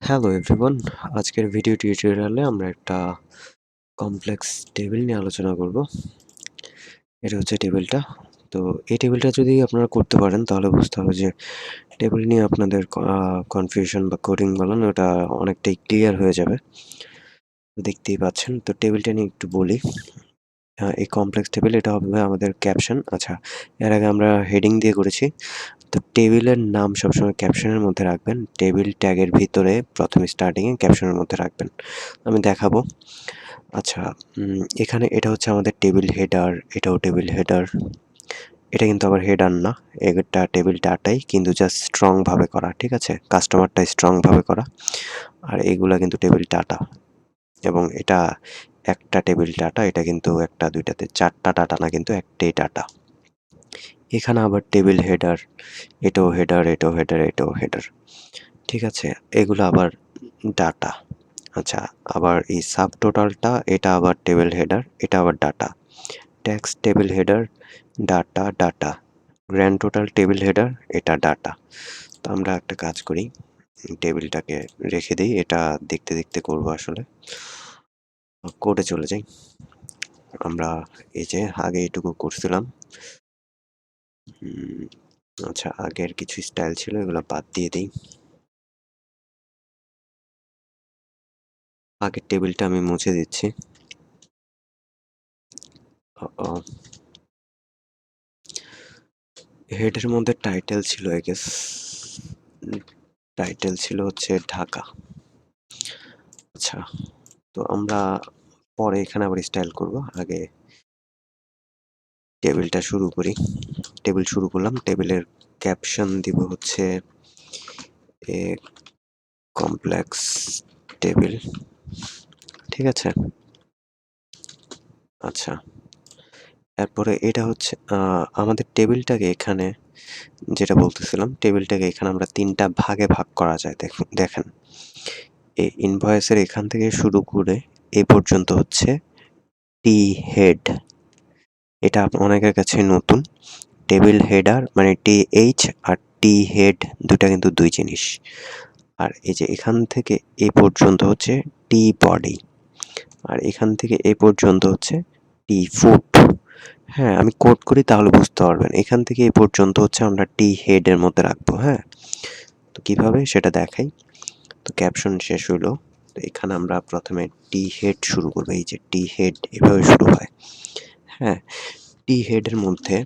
Hello everyone, আজকের video টিউটোরিয়ালে আমরা একটা কমপ্লেক্স টেবিল নিয়ে আলোচনা করব। এটা হচ্ছে টেবিলটা। তো এই টেবিলটা যদি আপনারা করতে পারেন তাহলে বুঝতে হবে যে টেবিল নিয়ে আপনাদের কনফিউশন বা কোডিং বলেন ওটা অনেকটাই ক্লিয়ার হয়ে যাবে। তো দেখতেই পাচ্ছেন। তো টেবিলটা নিয়ে একটু বলি। এই কমপ্লেক্স টেবিল এটা হবে আমাদের ক্যাপশন। আচ্ছা, এর আগে আমরা হেডিং দিয়ে করেছি। তো টেবিলের নাম সবসময় ক্যাপশনের মধ্যে রাখবেন। টেবিল ট্যাগের ভিতরে প্রথমে স্টার্টিংয়ে ক্যাপশনের মধ্যে রাখবেন। আমি দেখাবো। আচ্ছা, এখানে এটা হচ্ছে আমাদের টেবিল হেডার, এটাও টেবিল হেডার। এটা কিন্তু আবার হেডার না, এটা টেবিল ডাটাই কিন্তু জাস্ট স্ট্রং ভাবে করা, ঠিক আছে? কাস্টমারটা স্ট্রং ভাবে করা। আর এগুলা কিন্তু টেবিল ডাটা এবং এটা একটা টেবিল ডাটা, এটা কিন্তু একটা দুইটাতে চারটা ডাটা না, কিন্তু একটাই ডাটা। এখানে আবার টেবিল হেডার, এটাও হেডার, এটাও হেডার, এটাও হেডার, ঠিক আছে? এগুলো আবার ডাটা। আচ্ছা, আবার এই সাব টোটালটা এটা আবার টেবিল হেডার, এটা আবার data. Tax table header, data data. Grand total table header, এটা ডাটা। তো আমরা একটা কাজ করি, টেবিলটাকে রেখে দিই, এটা দেখতে দেখতে করবো আসলে। কোডে চলে যাই। আমরা এই যে আগে এটুকু করছিলাম। আচ্ছা, আগের কিছু স্টাইল ছিল এগুলো বাদ দিয়ে দিই। আগের টেবিলটা আমি মুছে দিচ্ছি। হেডের মধ্যে টাইটেল ছিল, আই গেস টাইটেল ছিল হচ্ছে ঢাকা। আচ্ছা, তো আমরা পরে এখানে আবার স্টাইল করব। আগে টেবিলটা শুরু করি। টেবিল শুরু করলাম। টেবিলের ক্যাপশন দিব হচ্ছে এ কমপ্লেক্স টেবিল, ঠিক আছে? আচ্ছা, এরপরে এটা হচ্ছে আমাদের টেবিলটাকে এখানে যেটা বলতেছিলাম, টেবিলটাকে এখানে আমরা তিনটা ভাগে ভাগ করা যায়। দেখেন, এই ইনভয়েসের এখান থেকে শুরু করে এই পর্যন্ত হচ্ছে টি হেড। এটা অনেকের কাছে নতুন। টেবিল হেডার মানে টি এইচ আর টি হেড দুটা কিন্তু দুই জিনিস। আর এই যে এখান থেকে এই পর্যন্ত হচ্ছে টি বডি, আর এখান থেকে এই পর্যন্ত হচ্ছে টি ফুট। হ্যাঁ, আমি কোড করি তাহলে বুঝতে পারবেন। এখান থেকে এই পর্যন্ত হচ্ছে আমরা টি হেডের মধ্যে রাখবো। হ্যাঁ, তো কিভাবে সেটা দেখাই। তো ক্যাপশন শেষ হইলো। তো এখানে আমরা প্রথমে টি হেড শুরু করবো। এই যে টি হেড এভাবে শুরু হয়। হ্যাঁ, টি হেডের মধ্যে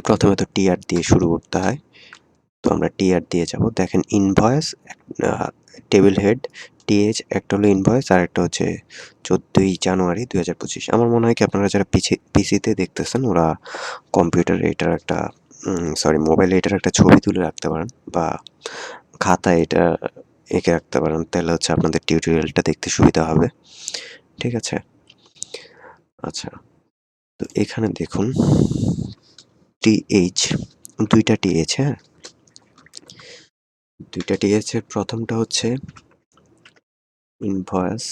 প্রথমে তো টিআর দিয়ে শুরু করতে হয়। তো আমরা টিআর দিয়ে যাব। দেখেন ইনভয়েস, টেবিল হেড, টিএইচ, একটা হলো ইনভয়েস আর একটা হচ্ছে 14ই জানুয়ারি 2025। আমার মনে হয় কি আপনারা যারা পিসিতে দেখতেছেন ওরা কম্পিউটারে এটার একটা সরি মোবাইলে এটার একটা ছবি তুলে রাখতে পারেন বা খাতায় এটা এঁকে রাখতে পারেন, তাহলে হচ্ছে আপনাদের টিউটোরিয়ালটা দেখতে সুবিধা হবে, ঠিক আছে? আচ্ছা, তো এখানে দেখুন টিএইচ, দুইটা টিএইচ। হ্যাঁ, দুইটা টিএইচ এর প্রথমটা হচ্ছে ইনভয়েস,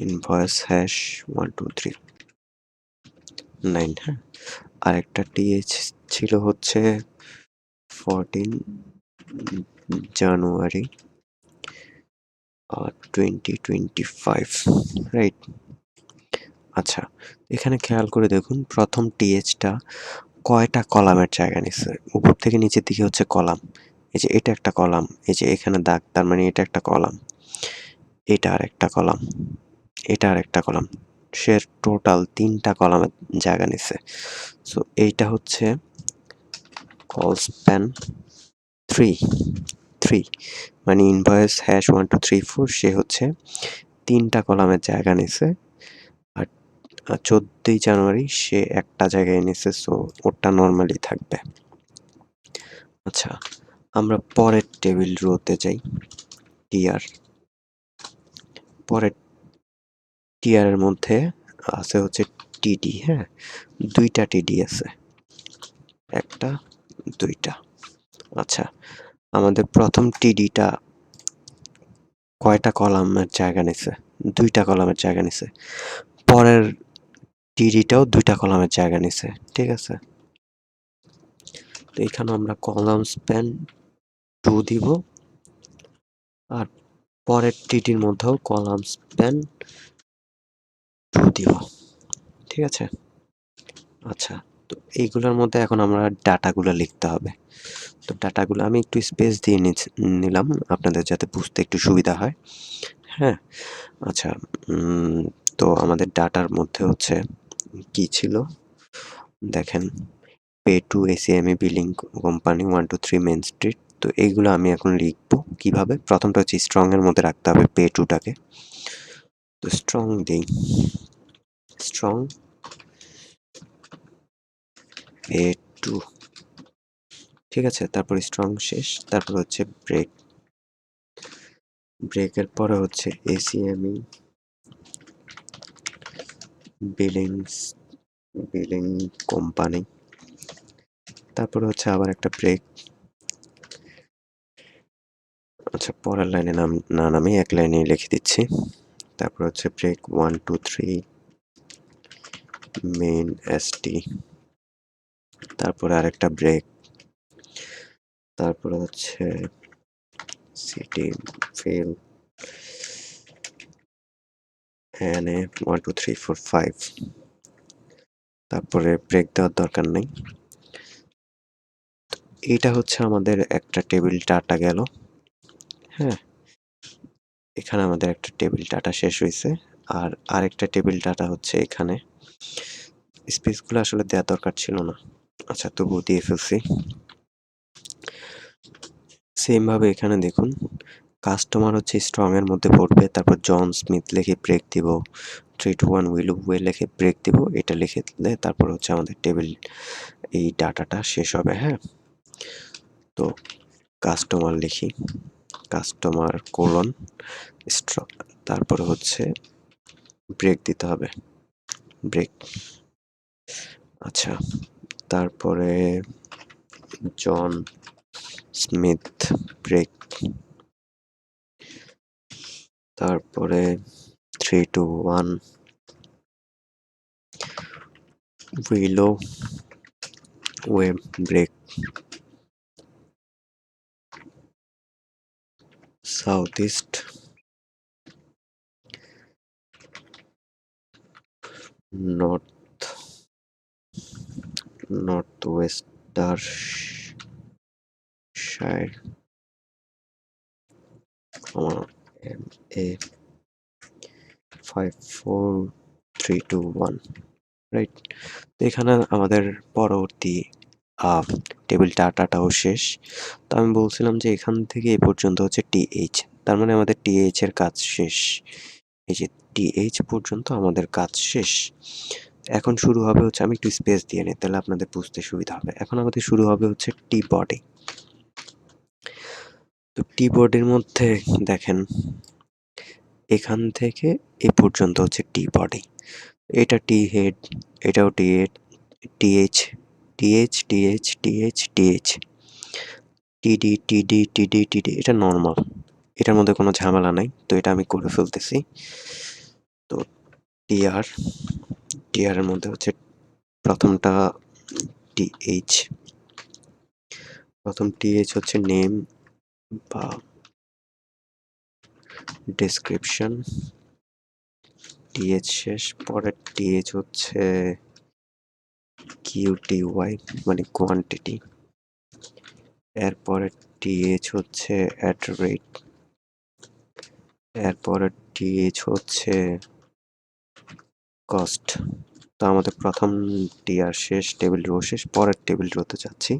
ইনভয়েস হ্যাশ 123 9। হ্যাঁ, আরেকটা টিএইচ ছিল হচ্ছে 14 জানুয়ারি 2025, রাইট? আচ্ছা, এখানে খেয়াল করে দেখুন প্রথম টিএইচটা কয়টা কলামের জায়গা নিচ্ছে। উপর থেকে নিচের দিকে হচ্ছে কলাম। এই যে এটা একটা কলাম, এই যে এখানে দাগ, তার মানে এটা একটা কলাম, এটা আর একটা কলাম, এটা আর একটা কলাম। সে টোটাল তিনটা কলামের জায়গা নিচ্ছে। সো এইটা হচ্ছে কল স্প্যান থ্রি, থ্রি মানে ইনভয়েস হ্যাশ 1234 সে হচ্ছে তিনটা কলামের জায়গা নিছে। আর 14ই জানুয়ারি সে একটা জায়গায় নিছে, সো ওটা নর্মালি থাকবে। আচ্ছা, আমরা পরের টেবিল রোতে যাই। টিআর, পরের টিআর এর মধ্যে আছে হচ্ছে টিডি। হ্যাঁ, দুইটা টিডি আছে, একটা দুইটা। আচ্ছা, আমাদের প্রথম টিডিটা কয়টা কলামের জায়গা নিছে? দুইটা কলামের জায়গা নিছে। পরের টিডিটাও দুইটা কলামের জায়গা নিছে, ঠিক আছে? তো এখানে আমরা কলাম স্প্যান 2 দিব আর পরের টিটির মধ্যেও কলাম স্প্যান 2 দিব। ঠিক আছে? আচ্ছা, তো এইগুলোর মধ্যে এখন আমরা ডাটাগুলো লিখতে হবে। তো ডাটাগুলো আমি একটু স্পেস দিয়ে নিলাম আপনাদের যাতে বুঝতে একটু সুবিধা হয়। হ্যাঁ? আচ্ছা, তো আমাদের ডাটার মধ্যে হচ্ছে কি ছিল? দেখেন, pay to ACME billing company 123 main street. তো এইগুলো আমি এখন লিখবো কিভাবে? প্রথমটা হচ্ছে স্ট্রং এর মধ্যে রাখতে হবে পে টুটাকে। তো স্ট্রং দেই, স্ট্রং পে টু। ঠিক আছে, তারপর স্ট্রং শেষ, তারপর হচ্ছে ব্রেক, ব্রেকের পরে হচ্ছে এসিএমই বিলিং কোম্পানি, তারপরে হচ্ছে আবার একটা ব্রেক। আচ্ছা, পরের লাইনে না নামিয়ে এক লাইনে লিখে দিচ্ছি। তারপর হচ্ছে ব্রেক 123 মেইন এসটি, তারপরে আরেকটা ব্রেক, তারপরে হচ্ছে সিটি ফেল এনএ 1 2 3 4 5, তারপরে ব্রেক দেওয়ার দরকার নেই। এইটা হচ্ছে আমাদের একটা টেবিল ডাটা গেল। হ্যাঁ, এখানে আমাদের একটা টেবিল ডাটা শেষ হয়েছে। আর আরেকটা টেবিল ডাটা হচ্ছে এখানে। স্পেসগুলো আসলে দেওয়ার দরকার ছিল না। আচ্ছা, তবুও দিয়ে ফেলছি। সেম ভাবে এখানে দেখুন, কাস্টমার হচ্ছে স্ট্রং এর মধ্যে পড়বে, তারপর জন স্মিথ লিখে ব্রেক দিব, 321 উইল ওয়ে লিখে ব্রেক দিব। এটা লিখে দিলে তারপর হচ্ছে আমাদের টেবিল এই ডাটাটা শেষ হবে। হ্যাঁ, তো কাস্টমার লিখি, কাস্টমার কোলন স্ট্রং, তারপরে হচ্ছে ব্রেক দিতে হবে, ব্রেক। আচ্ছা, তারপরে জন স্মিথ ব্রেক, তারপরে 321 willow web break, south east north north Westershire M A 54321, right? তো এখানে আমাদের পরবর্তী টেবিল ডাটাটাও শেষ। তো আমি বলছিলাম যে এখান থেকে এই পর্যন্ত হচ্ছে টিএইচ, তার মানে আমাদের টিএইচ এর কাজ শেষ। এই যে টিএইচ পর্যন্ত আমাদের কাজ শেষ। এখন শুরু হবে হচ্ছে, আমি একটু স্পেস দিয়ে নিই তাহলে আপনাদের বুঝতে সুবিধা হবে। এখন আমাদের শুরু হবে হচ্ছে টি বডি। তো টি বডির মধ্যে দেখেন, এখান থেকে এ পর্যন্ত হচ্ছে টি বডি, এটা টি হেড, এটাও T head, TH TH TH TH TH, TD TD TD টিডি, এটা নর্মাল, এটার মধ্যে কোনো ঝামেলা নাই। তো এটা আমি করে ফেলতেছি। তো টিআর, টিআর এর মধ্যে হচ্ছে প্রথমটা টিএইচ, প্রথম টিএইচ হচ্ছে নেম বা ডেসক্রিপশন, টিএইচ শেষ। পরের টিএইচ হচ্ছে কিউটিওয়াই মানে কোয়ান্টিটি, এরপরের টিএইচ হচ্ছে অ্যাট রেট, এরপরের টিএইচ হচ্ছে কস্ট। তো আমাদের প্রথম টিআর শেষ, টেবিল রো শেষ, পরের টেবিল রোতে যাচ্ছি।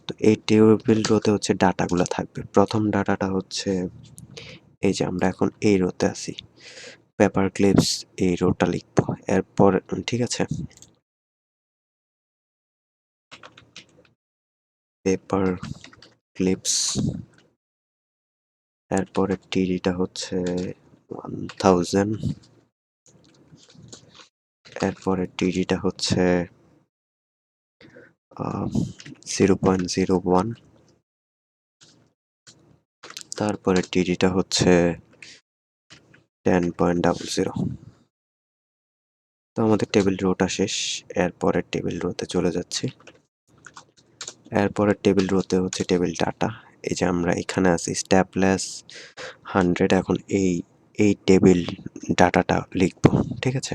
তো এই টেবিল রোতে হচ্ছে ডাটাগুলো থাকবে। প্রথম ডাটাটা হচ্ছে এই যে আমরা এখন এই রোতে আছি, পেপার ক্লিপস, এই রোটা লিখবো। এরপর ঠিক আছে, পেপার ক্লিপস, এরপরে টিডিটা হচ্ছে 1000, এরপরে টিডিটা হচ্ছে 0.01, তারপরে টিডিটা হচ্ছে 10.00। তো আমাদের টেবিল রোটা শেষ, এরপরের টেবিল রোতে চলে যাচ্ছি। এরপরের টেবিল রোতে হচ্ছে টেবিল ডাটা, এই যে আমরা এখানে আছি স্ট্যাপলেস 100, এখন এই টেবিল ডাটাটা লিখব, ঠিক আছে?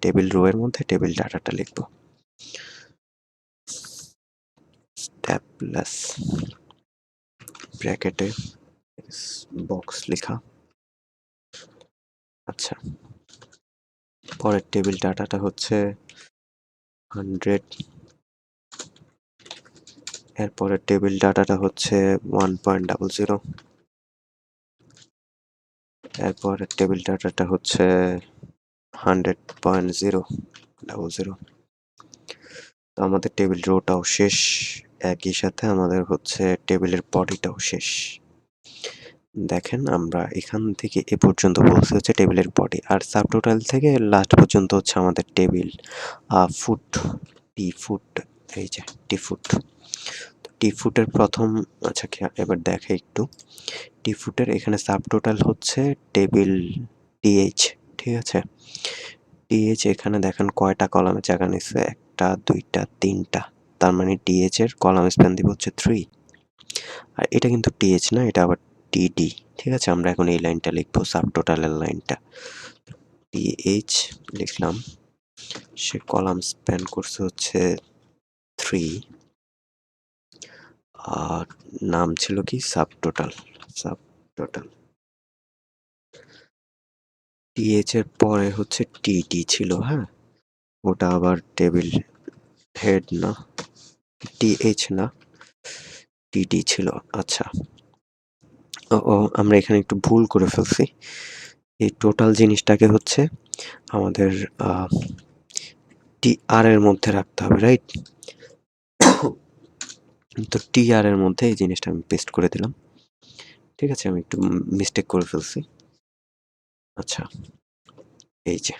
টেবিল রো এর মধ্যে টেবিল ডাটাটা লিখব, স্ট্যাপলেস ব্র্যাকেটে বক্স লেখা। আচ্ছা, পরের টেবিল ডাটাটা হচ্ছে 100, এরপরের টেবিল ডাটাটা হচ্ছে 1.00, এরপরের টেবিল ডাটাটা হচ্ছে 100.000। তো আমাদের টেবিল রোটাও শেষ, একই সাথে আমাদের হচ্ছে টেবিলের বডিটাও শেষ। দেখেন আমরা এখান থেকে এ পর্যন্ত বলছি হচ্ছে টেবিলের বডি, আর সাবটোটাল থেকে লাস্ট পর্যন্ত হচ্ছে আমাদের টেবিল ফুট, টি ফুট, এই যে টি ফুট। টি ফুটের প্রথম, আচ্ছা এবার দেখে একটু, টি ফুটের এখানে সাবটোটাল হচ্ছে টেবিল টিএইচ, ঠিক আছে? টিএইচ এখানে দেখেন কয়টা কলামে জায়গা নিচ্ছে, 1টা 2টা 3টা, তার মানে টিএইচ এর কলাম স্প্যান দিব হচ্ছে 3। আর এটা কিন্তু টিএইচ না, এটা আবার টিডি, ঠিক আছে? আমরা এখন এই লাইনটা লিখবো, সাবটোটালের লাইনটা। টিএইচ লিখলাম, সে কলাম স্প্যান করছে হচ্ছে 3, আর নাম ছিল কি সাবটোটাল, সাবটোটাল। টিএইচ এর পরে হচ্ছে টিডি ছিল, হ্যাঁ, ওটা আবার টেবিল হেড না, টিএইচ না, টিডি ছিল। আচ্ছা, ও আমরা এখানে একটু ভুল করে ফেলছি, এই টোটাল জিনিসটাকে হচ্ছে আমাদের টি আর এর মধ্যে রাখতে হবে, রাইট? তো টি আর এর মধ্যে এই জিনিসটা আমি পেস্ট করে দিলাম, ঠিক আছে? আমি একটু মিস্টেক করে ফেলছি। আচ্ছা, এই যে,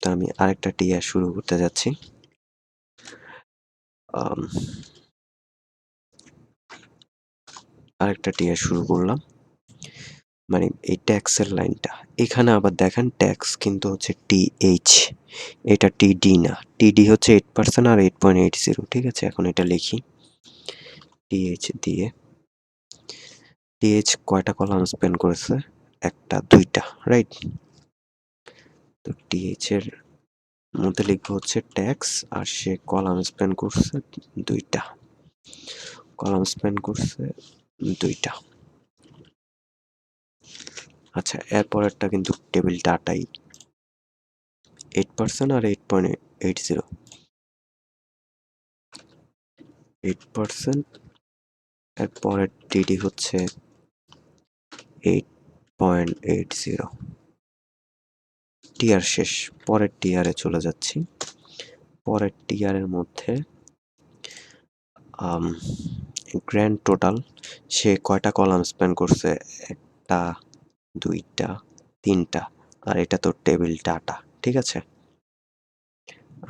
তো আমি আরেকটা টি আর শুরু করতে যাচ্ছি। আরেকটা টি আর শুরু করলাম, মানে এই ট্যাক্সের লাইনটা। এখানে আবার দেখেন ট্যাক্স কিন্তু হচ্ছে টিএইচ, এটা টিডি না, টিডি হচ্ছে 8% আর 8.80, ঠিক আছে? এখন এটা লিখি, টিএইচ দিয়ে, টিএইচ কয়টা কলাম স্প্যান করেছে, 1টা 2টা, রাইট? তো টিএইচ এর মধ্যে লিখবো হচ্ছে ট্যাক্স, আর সে কলাম স্প্যান করছে 2টা, কলাম স্প্যান করছে 2টা। আচ্ছা, এরপরেরটা কিন্তু টেবিল ডাটাই 8% আর 8.80, 8%, এরপরের টিডি হচ্ছে 8.80। টিআর শেষ, পরের টিআরে চলে যাচ্ছি। পরের টিআরের মধ্যে গ্র্যান্ড টোটাল, সে কয়টা কলাম স্প্যান করছে, 1টা 2টা 3টা, আর এটা তো টেবিল ডাটা, ঠিক আছে?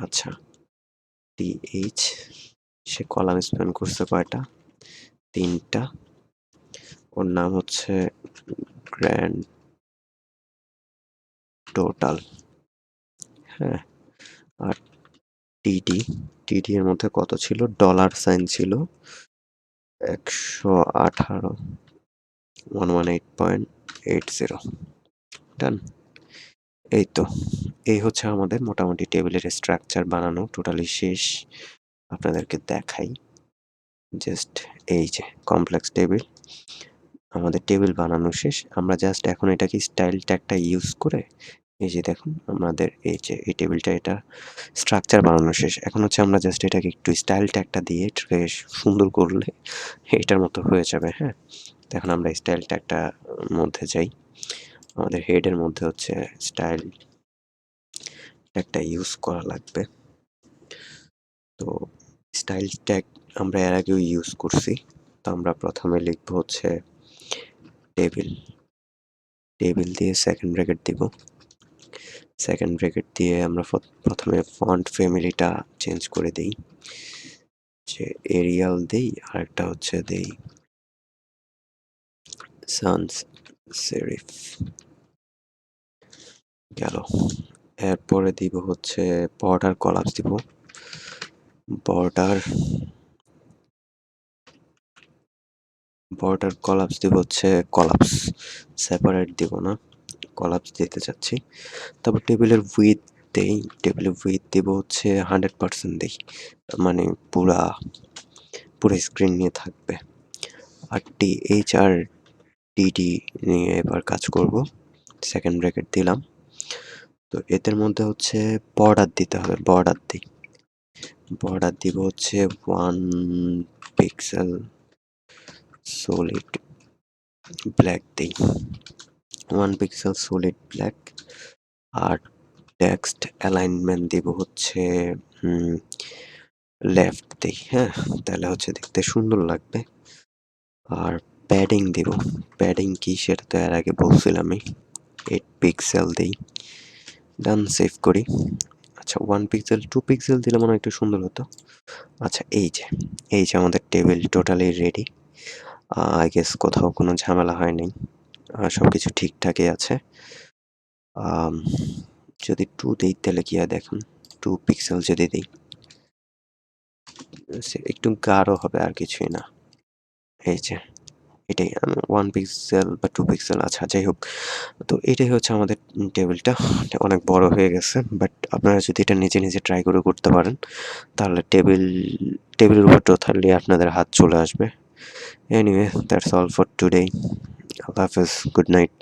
আচ্ছা, টিএইচ সে কলাম স্প্যান করছে কয়টা, 3টা, ওর নাম হচ্ছে গ্র্যান্ড টোটাল, হ্যাঁ। আর টিডি, টিডি এর মধ্যে কত ছিল, ডলার সাইন ছিল 118, 118.80, ডান। এই তো, এই হচ্ছে আমাদের মোটামুটি টেবিলের স্ট্রাকচার বানানো টোটালি শেষ। আপনাদেরকে দেখাই, জাস্ট এই যে কমপ্লেক্স টেবিল, আমাদের টেবিল বানানো শেষ। আমরা জাস্ট এখন এটাকে স্টাইল ট্যাগটা ইউজ করে, এই যে দেখুন আমাদের এই যে এই টেবিলটা, এটা স্ট্রাকচার বানানো শেষ। এখন হচ্ছে আমরা জাস্ট এটাকে একটু স্টাইল ট্যাগটা দিয়ে এটাকে সুন্দর করলে এটার মতো হয়ে যাবে, হ্যাঁ। এখন আমরা স্টাইল ট্যাগটা মধ্যে যাই, আমাদের হেডের মধ্যে হচ্ছে স্টাইল ট্যাগটা ইউজ করা লাগবে। তো স্টাইল ট্যাগ আমরা এর আগেও ইউজ করছি। তো আমরা প্রথমে লিখব হচ্ছে টেবিল, টেবিল দিয়ে সেকেন্ড ব্র্যাকেট দিব, সেকেন্ড ব্র্যাকেট দিয়ে আমরা প্রথমে ফন্ট ফ্যামিলিটা চেঞ্জ করে দেই, যে এরিয়াল দেই, আর একটা হচ্ছে দেই সানস সেরিফ, গেল। এরপরে দিব হচ্ছে বর্ডার কলামস দিব, বর্ডার বর্ডার কলাপস দিব হচ্ছে কলাপস, সেপারেট দিব না, কলাপস দিতে চাচ্ছি। তারপর টেবিলের উইথ দেই, টেবিলের উইথ দিব হচ্ছে 100% দেই, মানে পুরা পুরো স্ক্রিন নিয়ে থাকবে। আর THRDD নিয়ে এবার কাজ করব, সেকেন্ড ব্র্যাকেট দিলাম। তো এদের মধ্যে হচ্ছে বর্ডার দিতে হবে, বর্ডার দিই, বর্ডার দিব হচ্ছে 1 পিক্সেল সলিড ব্ল্যাক দিই, 1 পিক্সেল সলিড ব্ল্যাক। আর টেক্সট অ্যালাইনমেন্ট দিব হচ্ছে লেফট দিই, হ্যাঁ, তাহলে হচ্ছে দেখতে সুন্দর লাগবে। আর প্যাডিং দিব, প্যাডিং কি সেটা তো এর আগে বলছিলামই, 8 পিক্সেল দিই, ডান, সেভ করি। আচ্ছা 1 পিক্সেল 2 পিক্সেল দিলে মনে হয় একটু সুন্দর হতো। আচ্ছা এই যে আমাদের table totally ready. I guess কোথাও কোনো ঝামেলা হয় নাই, সব কিছু ঠিকঠাকই আছে। আম, যদি 2 দিই তাহলে কি হয় দেখুন, 2 পিক্সেল যদি দিই একটু গাঢ় হবে, আর কিছুই না। এই যে এটাই 1 পিক্সেল বা 2 পিক্সেল, আচ্ছা যাই হোক। তো এটাই হচ্ছে আমাদের টেবিলটা, অনেক বড় হয়ে গেছে, বাট আপনারা যদি এটা নিজে নিজে ট্রাই করে করতে পারেন তাহলে টেবিলের উপর টোটালি আপনাদের হাত চলে আসবে। Anyway, that's all for today. আল্লাহ হাফেজ, গুড নাইট।